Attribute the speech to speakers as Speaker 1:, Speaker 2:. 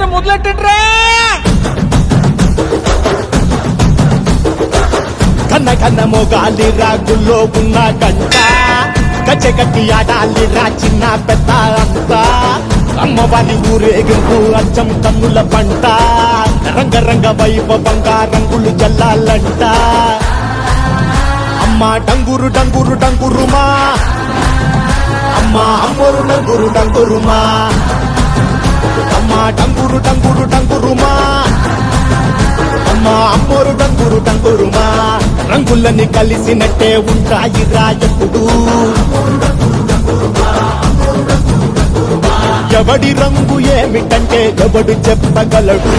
Speaker 1: జాతర మొదలెట్టండ్రా.
Speaker 2: కన్న కన్న మొగాలి రాగుల్లో ఉన్న గంట గచ్చ కట్టి ఆడాలి రా చిన్న పెద్ద అంతా. అమ్మవారి ఊరేగింపు అచ్చం కన్నుల పంట రంగరంగ వైభవంగా రంగులు జల్లాలంట. అమ్మ డంగురు డంగురు డంగురుమా అమ్మ అమ్మోరు డంగురు డంగురుమా అమ్మ డంగురు డంగురు డంగురుమా అమ్మ అమ్మోరు డంగురు డంగురుమా. రంగులని కలిసినట్టే ఉంటాయి రా ఎప్పుడు. ఎవడి రంగు ఏమిటంటే ఎవడు చెప్పగలడు.